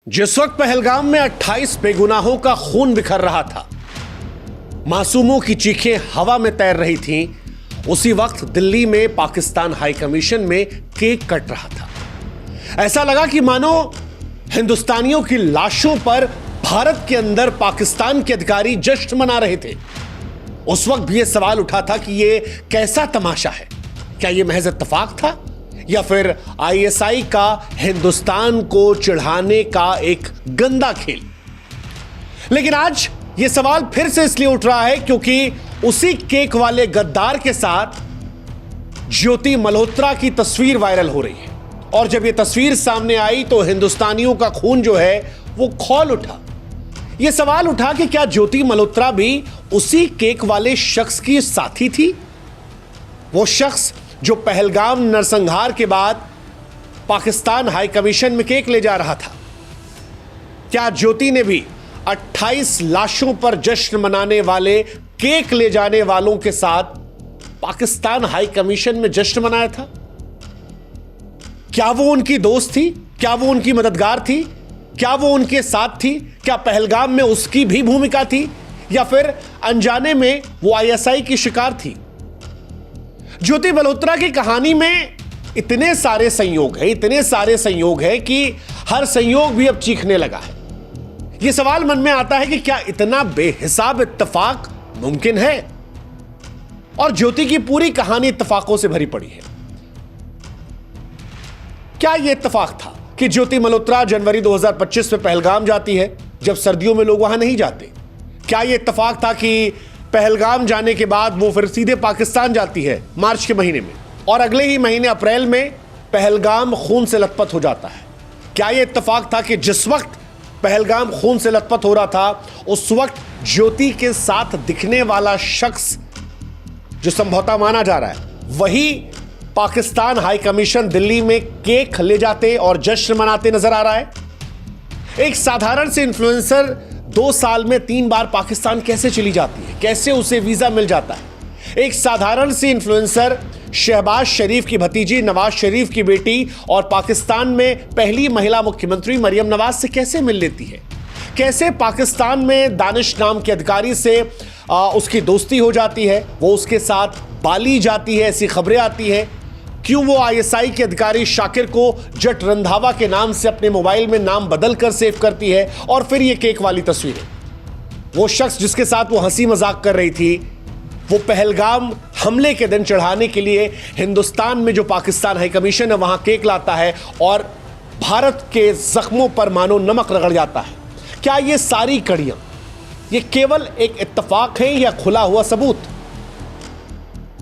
जिस वक्त पहलगाम में 28 बेगुनाहों का खून बिखर रहा था, मासूमों की चीखें हवा में तैर रही थीं, उसी वक्त दिल्ली में पाकिस्तान हाई कमीशन में केक कट रहा था। ऐसा लगा कि मानो हिंदुस्तानियों की लाशों पर भारत के अंदर पाकिस्तान के अधिकारी जश्न मना रहे थे। उस वक्त भी यह सवाल उठा था कि यह कैसा तमाशा है? क्या यह महज इत्तेफाक था या फिर आईएसआई का हिंदुस्तान को चिढ़ाने का एक गंदा खेल? लेकिन आज यह सवाल फिर से इसलिए उठ रहा है क्योंकि उसी केक वाले गद्दार के साथ ज्योति मल्होत्रा की तस्वीर वायरल हो रही है। और जब यह तस्वीर सामने आई तो हिंदुस्तानियों का खून जो है वो खौल उठा। यह सवाल उठा कि क्या ज्योति मल्होत्रा भी उसी केक वाले शख्स की साथी थी? वो शख्स जो पहलगाम नरसंहार के बाद पाकिस्तान हाई कमीशन में केक ले जा रहा था। क्या ज्योति ने भी 28 लाशों पर जश्न मनाने वाले केक ले जाने वालों के साथ पाकिस्तान हाई कमीशन में जश्न मनाया था? क्या वो उनकी दोस्त थी? क्या वो उनकी मददगार थी? क्या वो उनके साथ थी? क्या पहलगाम में उसकी भी भूमिका थी या फिर अनजाने में वो आईएसआई की शिकार थी? ज्योति मल्होत्रा की कहानी में इतने सारे संयोग हैं कि हर संयोग भी अब चीखने लगा है। यह सवाल मन में आता है कि क्या इतना बेहिसाब इत्तेफाक मुमकिन है? और ज्योति की पूरी कहानी इत्तेफाकों से भरी पड़ी है। क्या यह इत्तेफाक था कि ज्योति मल्होत्रा जनवरी 2025 में पहलगाम जाती है जब सर्दियों में लोग वहां नहीं जाते? क्या यह इत्तेफाक था कि पहलगाम जाने के बाद वो फिर सीधे पाकिस्तान जाती है मार्च के महीने में और अगले ही महीने अप्रैल में पहलगाम खून से लथपथ हो जाता है? क्या यह इत्तेफाक था कि जिस वक्त पहलगाम खून से लथपथ हो रहा था उस वक्त ज्योति के साथ दिखने वाला शख्स जो संभवतः माना जा रहा है वही पाकिस्तान हाई कमीशन दिल्ली में केक ले जाते और जश्न मनाते नजर आ रहा है? एक साधारण से इन्फ्लुएंसर 2 साल में 3 बार पाकिस्तान कैसे चली जाती है? कैसे उसे वीजा मिल जाता है? एक साधारण सी इन्फ्लुएंसर शहबाज शरीफ की भतीजी नवाज शरीफ की बेटी और पाकिस्तान में पहली महिला मुख्यमंत्री मरियम नवाज से कैसे मिल लेती है? कैसे पाकिस्तान में दानिश नाम के अधिकारी से उसकी दोस्ती हो जाती है? वो उसके साथ बाली जाती है, ऐसी खबरें आती है। क्यों वो आईएसआई के अधिकारी शाकिर को जट रंधावा के नाम से अपने मोबाइल में नाम बदल कर सेव करती है? और फिर ये केक वाली तस्वीरें, वो शख्स जिसके साथ वो हंसी मजाक कर रही थी, वो पहलगाम हमले के दिन चढ़ाने के लिए हिंदुस्तान में जो पाकिस्तान हाई कमीशन है वहां केक लाता है और भारत के जख्मों पर मानो नमक रगड़ जाता है। क्या ये सारी कड़ियां ये केवल एक इत्तेफाक है या खुला हुआ सबूत?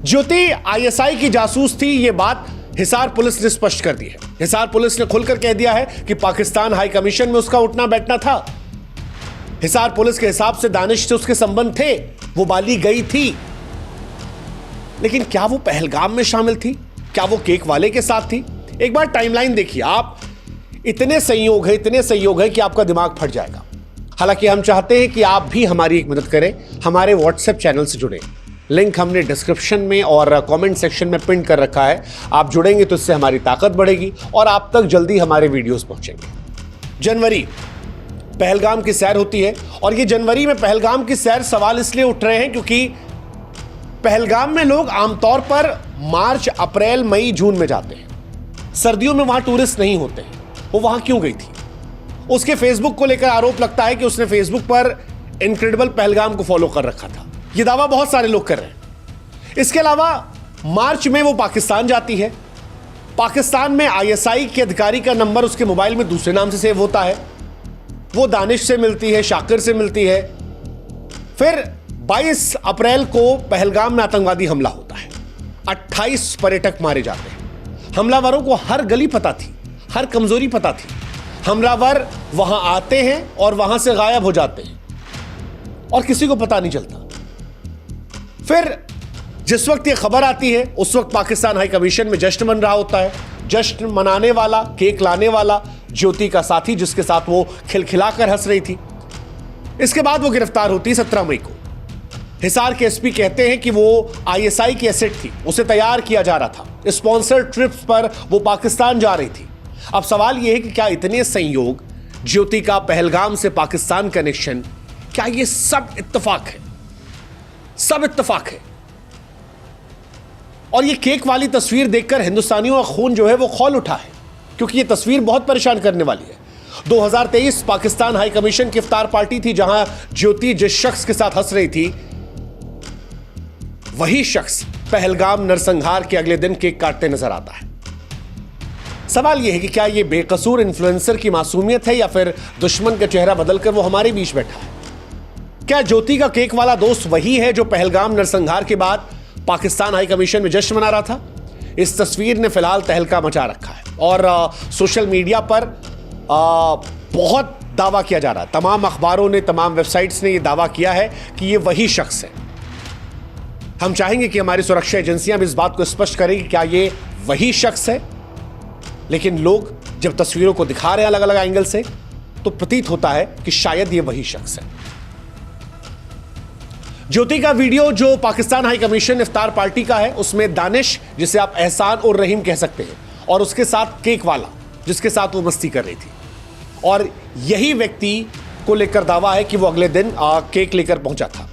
ज्योति आईएसआई की जासूस थी, यह बात हिसार पुलिस ने स्पष्ट कर दी है। हिसार पुलिस ने खुलकर कह दिया है कि पाकिस्तान हाई कमीशन में उसका उठना बैठना था। हिसार पुलिस के हिसाब से दानिश से उसके संबंध थे, वो बाली गई थी। लेकिन क्या वो पहलगाम में शामिल थी? क्या वो केक वाले के साथ थी? एक बार टाइमलाइन देखिए आप, इतने संयोग है कि आपका दिमाग फट जाएगा। हालांकि हम चाहते हैं कि आप भी हमारी एक मदद करें, हमारे व्हाट्सएप चैनल से जुड़े। लिंक हमने डिस्क्रिप्शन में और कमेंट सेक्शन में पिन कर रखा है। आप जुड़ेंगे तो इससे हमारी ताकत बढ़ेगी और आप तक जल्दी हमारे वीडियोस पहुंचेंगे। जनवरी पहलगाम की सैर होती है और ये जनवरी में पहलगाम की सैर सवाल इसलिए उठ रहे हैं क्योंकि पहलगाम में लोग आमतौर पर मार्च, अप्रैल, मई, जून में जाते हैं। सर्दियों में वहां टूरिस्ट नहीं होते हैं। वो वहां क्यों गई थी? उसके फेसबुक को लेकर आरोप लगता है कि उसने फेसबुक पर इनक्रेडिबल पहलगाम को फॉलो कर रखा था। यह दावा बहुत सारे लोग कर रहे हैं। इसके अलावा मार्च में वो पाकिस्तान जाती है। पाकिस्तान में आईएसआई के अधिकारी का नंबर उसके मोबाइल में दूसरे नाम से सेव होता है। वो दानिश से मिलती है, शाकिर से मिलती है। फिर 22 अप्रैल को पहलगाम में आतंकवादी हमला होता है। 28 पर्यटक मारे जाते हैं। हमलावरों को हर गली पता थी, हर कमजोरी पता थी। हमलावर वहां आते हैं और वहां से गायब हो जाते हैं और किसी को पता नहीं चलता। फिर जिस वक्त ये खबर आती है उस वक्त पाकिस्तान हाई कमीशन में जश्न मन रहा होता है। जश्न मनाने वाला, केक लाने वाला ज्योति का साथी जिसके साथ वो खिलखिलाकर हंस रही थी। इसके बाद वो गिरफ्तार होती है 17 मई को। हिसार के एसपी कहते हैं कि वो आईएसआई की एसेट थी, उसे तैयार किया जा रहा था। स्पॉन्सर्ड ट्रिप्स पर वो पाकिस्तान जा रही थी। अब सवाल यह है कि क्या इतने संयोग ज्योति का पहलगाम से पाकिस्तान कनेक्शन, क्या ये सब इत्तेफाक है? सब इत्तेफाक है। और ये केक वाली तस्वीर देखकर हिंदुस्तानियों का खून जो है वो खौल उठा है, क्योंकि ये तस्वीर बहुत परेशान करने वाली है। 2023 पाकिस्तान हाई कमीशन की इफ्तार पार्टी थी, जहां ज्योति जिस शख्स के साथ हंस रही थी, वही शख्स पहलगाम नरसंहार के अगले दिन केक काटते नजर आता है। सवाल यह है कि क्या यह बेकसूर इन्फ्लुएंसर की मासूमियत है या फिर दुश्मन का चेहरा बदलकर वो हमारे बीच बैठा है? क्या ज्योति का केक वाला दोस्त वही है जो पहलगाम नरसंहार के बाद पाकिस्तान हाई कमीशन में जश्न मना रहा था? इस तस्वीर ने फिलहाल तहलका मचा रखा है और सोशल मीडिया पर बहुत दावा किया जा रहा है। तमाम अखबारों ने, तमाम वेबसाइट्स ने यह दावा किया है कि यह वही शख्स है। हम चाहेंगे कि हमारी सुरक्षा एजेंसियां भी इस बात को स्पष्ट करें कि क्या यह वही शख्स है, लेकिन लोग जब तस्वीरों को दिखा रहे हैं अलग अलग एंगल से, तो प्रतीत होता है कि शायद यह वही शख्स है। ज्योति का वीडियो जो पाकिस्तान हाई कमीशन इफ्तार पार्टी का है, उसमें दानिश, जिसे आप एहसान और रहीम कह सकते हैं, और उसके साथ केक वाला जिसके साथ वो मस्ती कर रही थी, और यही व्यक्ति को लेकर दावा है कि वो अगले दिन केक लेकर पहुंचा था।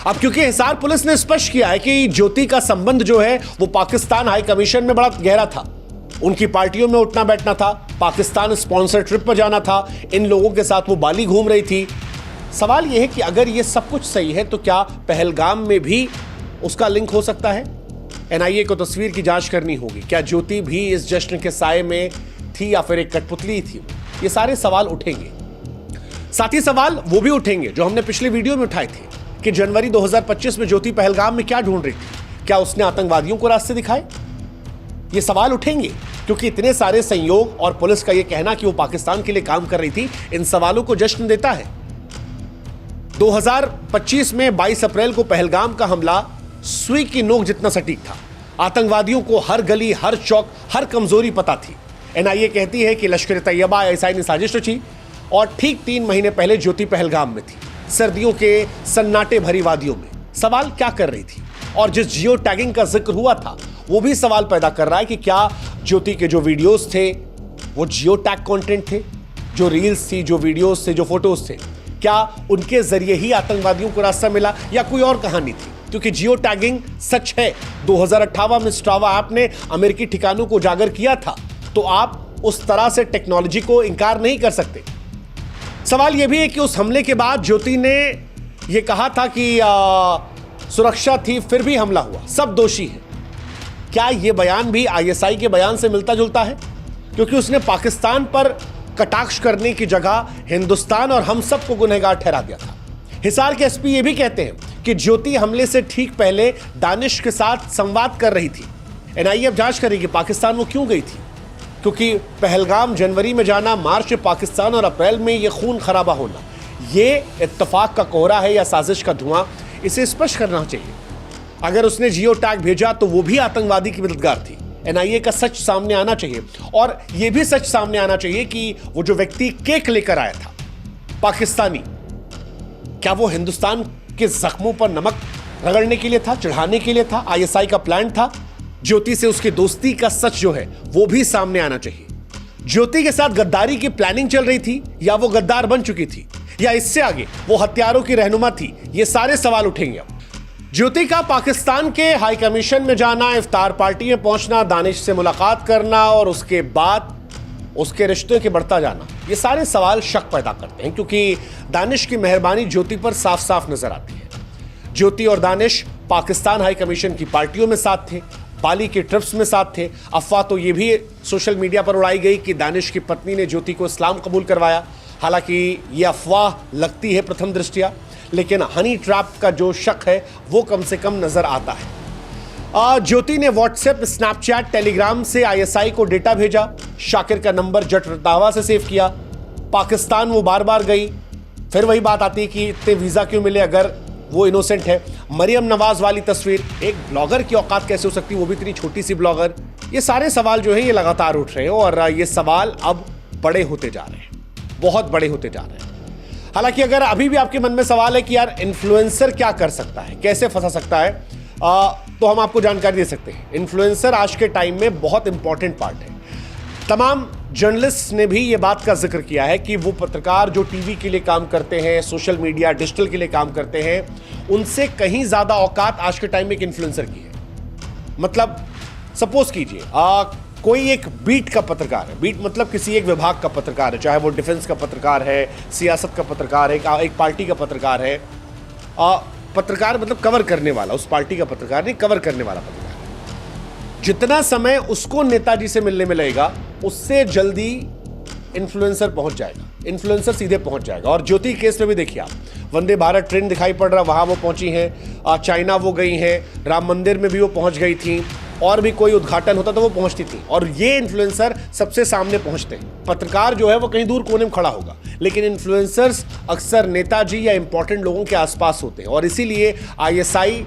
अब क्योंकि हिसार पुलिस ने स्पष्ट किया है कि ज्योति का संबंध जो है वो पाकिस्तान हाई कमीशन में बड़ा गहरा था, उनकी पार्टियों में उठना बैठना था, पाकिस्तान स्पॉन्सर ट्रिप पर जाना था, इन लोगों के साथ वो बाली घूम रही थी। सवाल यह है कि अगर ये सब कुछ सही है तो क्या पहलगाम में भी उसका लिंक हो सकता है? एनआईए को तस्वीर की जांच करनी होगी। क्या ज्योति भी इस जश्न के साये में थी या फिर एक कठपुतली थी? ये सारे सवाल उठेंगे। साथ ही सवाल वो भी उठेंगे जो हमने पिछले वीडियो में उठाए थे कि जनवरी 2025 में ज्योति पहलगाम में क्या ढूंढ रही थी? क्या उसने आतंकवादियों को रास्ते दिखाए? ये सवाल उठेंगे क्योंकि इतने सारे संयोग और पुलिस का यह कहना कि वो पाकिस्तान के लिए काम कर रही थी, इन सवालों को जश्न देता है। 2025 में 22 अप्रैल को पहलगाम का हमला सुई की नोक जितना सटीक था। आतंकवादियों को हर गली, हर चौक, हर कमजोरी पता थी। एनआईए कहती है कि लश्कर तैयबा आईएसआई ने साजिश रची और ठीक 3 महीने पहले ज्योति पहलगाम में थी, सर्दियों के सन्नाटे भरी वादियों में। सवाल क्या कर रही थी? और जिस जियो टैगिंग का जिक्र हुआ था, वो भी सवाल पैदा कर रहा है कि क्या ज्योति के जो वीडियोस थे वो जियो टैग कंटेंट थे? जो रील्स थी, जो वीडियोस थे, जो फोटोज थे, क्या उनके जरिए ही आतंकवादियों को रास्ता मिला या कोई और कहानी थी? क्योंकि जियो टैगिंग सच है। 2058 में स्ट्रावा ऐप ने अमेरिकी ठिकानों को उजागर किया था, तो आप उस तरह से टेक्नोलॉजी को इनकार नहीं कर सकते। सवाल यह भी है कि उस हमले के बाद ज्योति ने यह कहा था कि सुरक्षा थी, फिर भी हमला हुआ, सब दोषी हैं। क्या यह बयान भी आईएसआई के बयान से मिलता जुलता है? क्योंकि उसने पाकिस्तान पर कटाक्ष करने की जगह हिंदुस्तान और हम सबको गुनहगार ठहरा दिया था। हिसार के एसपी ये भी कहते हैं कि ज्योति हमले से ठीक पहले दानिश के साथ संवाद कर रही थी। एनआईए अब जांच करेगी पाकिस्तान वो क्यों गई थी, क्योंकि पहलगाम जनवरी में जाना, मार्च में पाकिस्तान और अप्रैल में ये खून खराबा होना, ये इत्तेफाक का कोहरा है या साजिश का धुआं? इसे स्पष्ट करना चाहिए। अगर उसने जियो टैग भेजा तो वो भी आतंकवादी की मददगार थी। एनआईए का सच सामने आना चाहिए और यह भी सच सामने आना चाहिए कि वो जो व्यक्ति केक लेकर आया था पाकिस्तानी, क्या वो हिंदुस्तान के जख्मों पर नमक रगड़ने के लिए था, चढ़ाने के लिए था? आईएसआई का प्लान था? ज्योति से उसकी दोस्ती का सच जो है वो भी सामने आना चाहिए। ज्योति के साथ गद्दारी की प्लानिंग चल रही थी या वो गद्दार बन चुकी थी, या इससे आगे वो हथियारों की रहनुमा थी? ये सारे सवाल उठेंगे। ज्योति का पाकिस्तान के हाई कमीशन में जाना, इफ्तार पार्टी में पहुंचना, दानिश से मुलाकात करना और उसके बाद उसके रिश्ते के बढ़ता जाना, ये सारे सवाल शक पैदा करते हैं, क्योंकि दानिश की मेहरबानी ज्योति पर साफ साफ नजर आती है। ज्योति और दानिश पाकिस्तान हाई कमीशन की पार्टियों में साथ थे, बाली के ट्रिप्स में साथ थे। अफवाह तो ये भी सोशल मीडिया पर उड़ाई गई कि दानिश की पत्नी ने ज्योति को इस्लाम कबूल करवाया। हालांकि ये अफवाह लगती है प्रथम दृष्टया, लेकिन हनी ट्रैप का जो शक है वो कम से कम नजर आता है। ज्योति ने व्हाट्सएप, स्नैपचैट, टेलीग्राम से आईएसआई को डेटा भेजा, शाकिर का नंबर जट रतावा से सेव किया। पाकिस्तान वो बार बार गई। फिर वही बात आती है कि इतने वीजा क्यों मिले अगर वो इनोसेंट है। मरियम नवाज वाली तस्वीर, एक ब्लॉगर की औकात कैसे हो सकती है, वो भी इतनी छोटी सी ब्लॉगर? ये सारे सवाल जो है ये लगातार उठ रहे हैं और ये सवाल अब बड़े होते जा रहे हैं, बहुत बड़े होते जा रहे हैं। हालांकि अगर अभी भी आपके मन में सवाल है कि यार इन्फ्लुएंसर क्या कर सकता है, कैसे फंसा सकता है, तो हम आपको जानकारी दे सकते हैं। इन्फ्लुएंसर आज के टाइम में बहुत इंपॉर्टेंट पार्ट है। तमाम जर्नलिस्ट ने भी ये बात का जिक्र किया है कि वो पत्रकार जो टीवी के लिए काम करते हैं, सोशल मीडिया, डिजिटल के लिए काम करते हैं, उनसे कहीं ज़्यादा औकात आज के टाइम में एक इन्फ्लुएंसर की है। मतलब सपोज कीजिए कोई एक बीट का पत्रकार है, बीट मतलब किसी एक विभाग का पत्रकार है, चाहे वो डिफेंस का पत्रकार है, सियासत का पत्रकार है, एक पार्टी का पत्रकार है। पत्रकार मतलब कवर करने वाला, उस पार्टी का पत्रकार नहीं, कवर करने वाला पत्रकार। जितना समय उसको नेताजी से मिलने में लगेगा, उससे जल्दी इन्फ्लुएंसर पहुंच जाएगा, इन्फ्लुएंसर सीधे पहुंच जाएगा। और ज्योति केस में भी देखिए आप, वंदे भारत ट्रेन दिखाई पड़ रहा, वहां वो पहुंची हैं, चाइना वो गई हैं, राम मंदिर में भी वो पहुंच गई थी, और भी कोई उद्घाटन होता तो वो पहुंचती थी। और ये इन्फ्लुएंसर सबसे सामने पहुंचते हैं। पत्रकार जो है वो कहीं दूर कोने में खड़ा होगा, लेकिन इन्फ्लुएंसर्स अक्सर नेताजी या इंपॉर्टेंट लोगों के आसपास होते हैं, और इसीलिए आईएसआई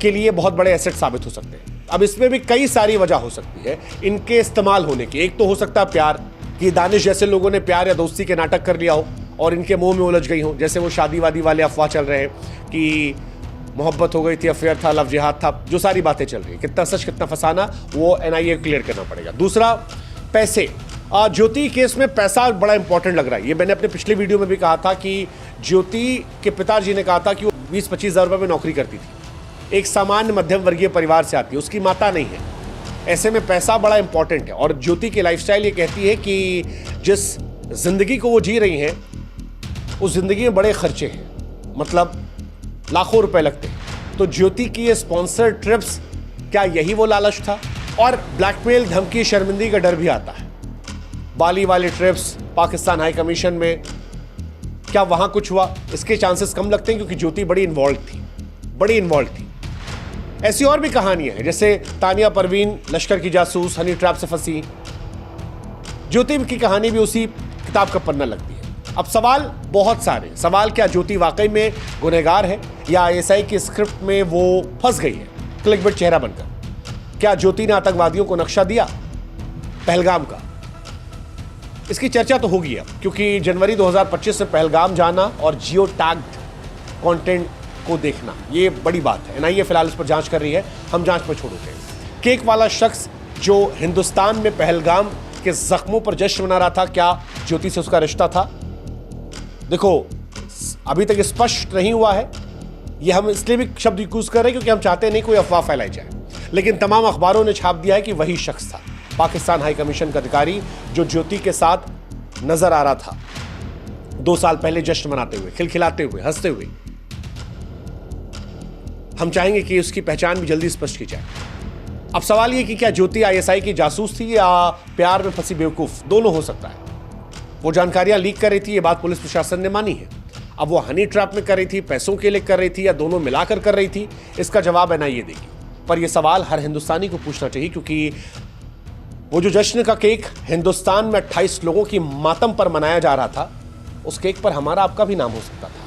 के लिए बहुत बड़े एसेट साबित हो सकते हैं। अब इसमें भी कई सारी वजह हो सकती है इनके इस्तेमाल होने की। एक तो हो सकता है प्यार, कि दानिश जैसे लोगों ने प्यार या दोस्ती के नाटक कर लिया हो और इनके मुंह में उलझ गई हो, जैसे वो शादीवादी वाले अफवाह चल रहे हैं कि मोहब्बत हो गई थी, अफेयर था, लव जिहाद था, जो सारी बातें चल रही है, कितना सच कितना फसाना, वो एनआईए को क्लियर करना पड़ेगा। दूसरा, पैसे। ज्योति केस में पैसा बड़ा इंपॉर्टेंट लग रहा है। ये मैंने अपने पिछले वीडियो में भी कहा था कि ज्योति के पिताजी ने कहा था कि वो 20-25 हज़ार रुपये में नौकरी करती थी, एक सामान्य मध्यम वर्गीय परिवार से आती है, उसकी माता नहीं है। ऐसे में पैसा बड़ा इंपॉर्टेंट है। और ज्योति की लाइफस्टाइल ये कहती है कि जिस जिंदगी को वो जी रही हैं, उस जिंदगी में बड़े खर्चे हैं, मतलब लाखों रुपए लगते हैं। तो ज्योति की ये स्पॉन्सर्ड ट्रिप्स, क्या यही वो लालच था? और ब्लैकमेल, धमकी, शर्मिंदगी का डर भी आता है। बाली वाले ट्रिप्स, पाकिस्तान हाई कमीशन में, क्या वहां कुछ हुआ? इसके चांसेस कम लगते हैं, क्योंकि ज्योति बड़ी इन्वॉल्व थी। ऐसी और भी कहानियां हैं, जैसे तानिया परवीन लश्कर की जासूस, हनी ट्रैप से फंसी। ज्योति की कहानी भी उसी किताब का पन्ना लगती है। अब सवाल बहुत सारे सवाल, क्या ज्योति वाकई में गुनहगार है, या आईएसआई की स्क्रिप्ट में वो फंस गई है क्लिकबेट चेहरा बनकर? क्या ज्योति ने आतंकवादियों को नक्शा दिया पहलगाम का? इसकी चर्चा तो होगी अब, क्योंकि जनवरी 2025 में पहलगाम जाना और जियो टैग्ड कंटेंट को देखना, ये बड़ी बात है। एनआईए फिलहाल इस पर जांच कर रही है, हम जांच पर छोड़ देते हैं। केक वाला शख्स जो हिंदुस्तान में पहलगाम के जख्मों पर जश्न मना रहा था, क्या ज्योति से उसका रिश्ता था? देखो, अभी तक स्पष्ट नहीं हुआ है। ये हम इसलिए भी शब्द यूज कर रहे हैं क्योंकि हम चाहते नहीं कोई अफवाह फैलाई जाए, लेकिन तमाम अखबारों ने छाप दिया है कि वही शख्स था, पाकिस्तान हाई कमीशन का अधिकारी, जो ज्योति के साथ नजर आ रहा था 2 साल पहले जश्न मनाते हुए, खिलखिलाते हुए, हंसते हुए। हम चाहेंगे कि उसकी पहचान भी जल्दी स्पष्ट की जाए। अब सवाल ये कि क्या ज्योति आईएसआई की जासूस थी या प्यार में फंसी बेवकूफ? दोनों हो सकता है। वो जानकारियां लीक कर रही थी, ये बात पुलिस प्रशासन ने मानी है। अब वो हनी ट्रैप में कर रही थी, पैसों के लिए कर रही थी, या दोनों मिलाकर कर रही थी, इसका जवाब एनआईए देगी। पर यह सवाल हर हिंदुस्तानी को पूछना चाहिए, क्योंकि वो जो जश्न का केक हिंदुस्तान में 28 लोगों की मातम पर मनाया जा रहा था, उस केक पर हमारा आपका भी नाम हो सकता था।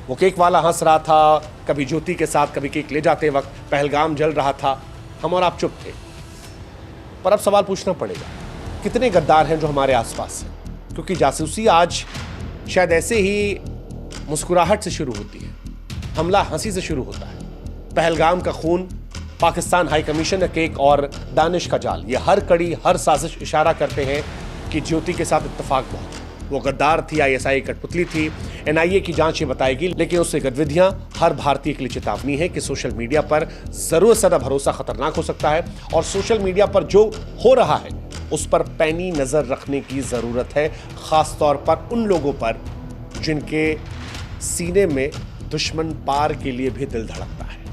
वो केक वाला हंस रहा था कभी ज्योति के साथ, कभी केक ले जाते वक्त, पहलगाम जल रहा था, हम और आप चुप थे। पर अब सवाल पूछना पड़ेगा, कितने गद्दार हैं जो हमारे आसपास हैं? क्योंकि जासूसी आज शायद ऐसे ही मुस्कुराहट से शुरू होती है, हमला हंसी से शुरू होता है। पहलगाम का खून, पाकिस्तान हाई कमीशन का केक और दानिश का जाल, ये हर कड़ी, हर साजिश इशारा करते हैं कि ज्योति के साथ इत्तेफाक बहुत है। वो गद्दार थी, आईएसआई कठपुतली थी। एनआईए की जांच ये बताएगी, लेकिन उससे गतिविधियां हर भारतीय के लिए चेतावनी है कि सोशल मीडिया पर जरूरत से ज्यादा भरोसा खतरनाक हो सकता है, और सोशल मीडिया पर जो हो रहा है उस पर पैनी नजर रखने की जरूरत है, खास तौर पर उन लोगों पर जिनके सीने में दुश्मन पार के लिए भी दिल धड़कता है।